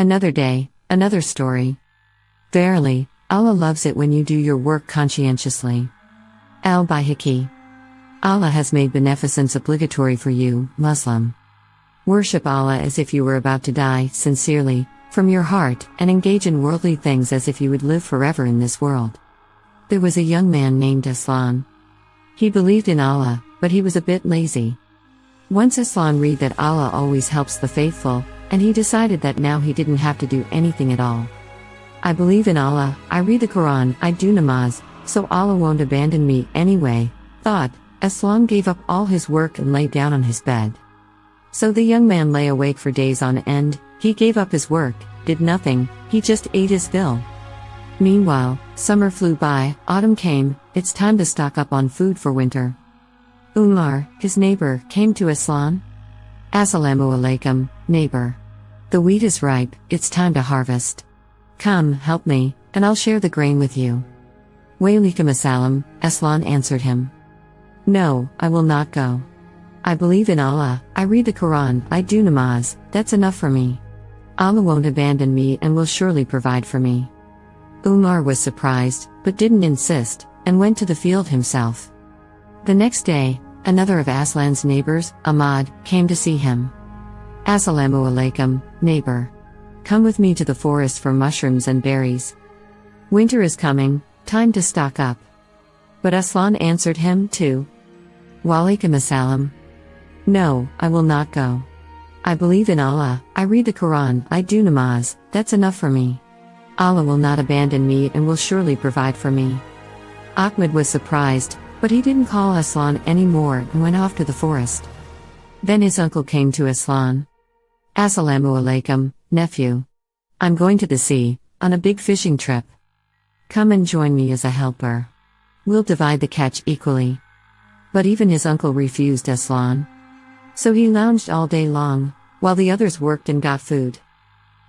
Another day, another story. Verily, Allah loves it when you do your work conscientiously. Al-Bayhaqi. Allah has made beneficence obligatory for you, Muslim. Worship Allah as if you were about to die, sincerely, from your heart, and engage in worldly things as if you would live forever in this world. There was a young man named Aslan. He believed in Allah, but he was a bit lazy. Once Aslan read that Allah always helps the faithful, and he decided that now he didn't have to do anything at all. I believe in Allah, I read the Quran, I do namaz, so Allah won't abandon me anyway, thought. Aslan gave up all his work and lay down on his bed. So the young man lay awake for days on end. He gave up his work, did nothing, he just ate his fill. Meanwhile, summer flew by, autumn came, it's time to stock up on food for winter. Umar, his neighbor, came to Aslan. Assalamu alaikum, neighbor. The wheat is ripe, it's time to harvest. Come, help me, and I'll share the grain with you. Walaikum assalam, Aslan answered him. No, I will not go. I believe in Allah, I read the Quran, I do namaz, that's enough for me. Allah won't abandon me and will surely provide for me. Umar was surprised, but didn't insist, and went to the field himself. The next day, another of Aslan's neighbors, Ahmad, came to see him. Assalamu alaikum, neighbor. Come with me to the forest for mushrooms and berries. Winter is coming, time to stock up. But Aslan answered him too. Walaikum assalam. No, I will not go. I believe in Allah, I read the Quran, I do namaz, that's enough for me. Allah will not abandon me and will surely provide for me. Ahmed was surprised, but he didn't call Aslan anymore and went off to the forest. Then his uncle came to Aslan. Assalamu alaikum, nephew. I'm going to the sea, on a big fishing trip. Come and join me as a helper. We'll divide the catch equally. But even his uncle refused Aslan. So he lounged all day long, while the others worked and got food.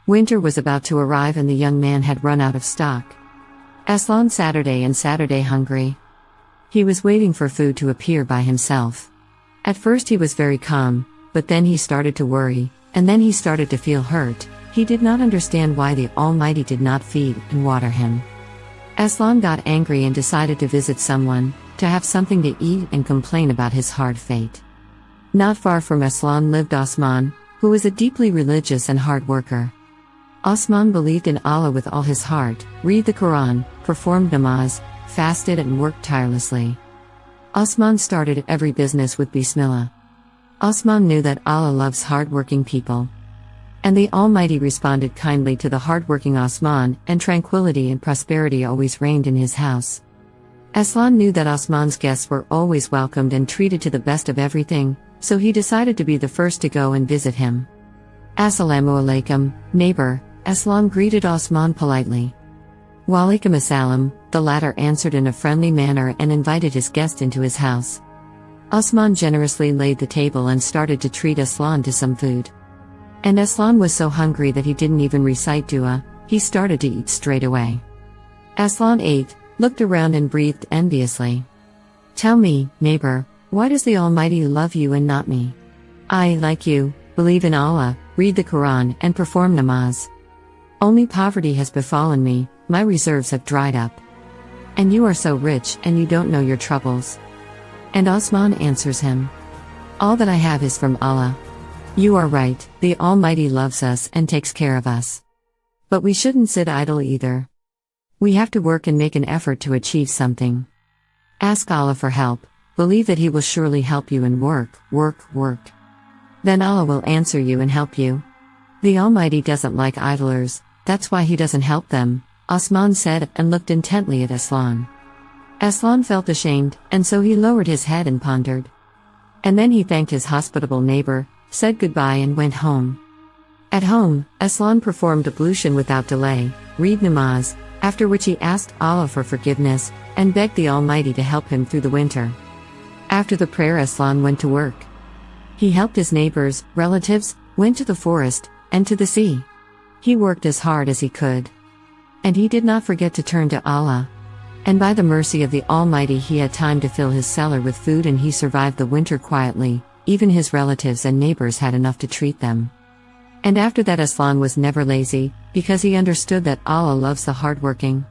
Winter was about to arrive and the young man had run out of stock. Aslan Saturday and Saturday hungry. He was waiting for food to appear by himself. At first he was very calm, but then he started to worry, and then he started to feel hurt. He did not understand why the Almighty did not feed and water him. Aslan got angry and decided to visit someone, to have something to eat and complain about his hard fate. Not far from Aslan lived Osman, who was a deeply religious and hard worker. Osman believed in Allah with all his heart, read the Quran, performed namaz, fasted and worked tirelessly. Osman started every business with Bismillah. Osman knew that Allah loves hardworking people. And the Almighty responded kindly to the hardworking Osman, and tranquility and prosperity always reigned in his house. Aslan knew that Osman's guests were always welcomed and treated to the best of everything, so he decided to be the first to go and visit him. Assalamu alaikum, neighbor, Aslan greeted Osman politely. Walaikum assalam, the latter answered in a friendly manner and invited his guest into his house. Osman generously laid the table and started to treat Aslan to some food. And Aslan was so hungry that he didn't even recite dua, he started to eat straight away. Aslan ate, looked around and breathed enviously. Tell me, neighbor, why does the Almighty love you and not me? I, like you, believe in Allah, read the Quran and perform namaz. Only poverty has befallen me, my reserves have dried up. And you are so rich and you don't know your troubles. And Osman answers him. All that I have is from Allah. You are right, the Almighty loves us and takes care of us. But we shouldn't sit idle either. We have to work and make an effort to achieve something. Ask Allah for help, believe that He will surely help you and work. Then Allah will answer you and help you. The Almighty doesn't like idlers, that's why He doesn't help them, Osman said and looked intently at Aslan. Aslan felt ashamed, and so he lowered his head and pondered. And then he thanked his hospitable neighbor, said goodbye and went home. At home, Aslan performed ablution without delay, read namaz, after which he asked Allah for forgiveness, and begged the Almighty to help him through the winter. After the prayer Aslan went to work. He helped his neighbors, relatives, went to the forest, and to the sea. He worked as hard as he could. And he did not forget to turn to Allah. And by the mercy of the Almighty he had time to fill his cellar with food and he survived the winter quietly, even his relatives and neighbors had enough to treat them. And after that Aslan was never lazy, because he understood that Allah loves the hardworking.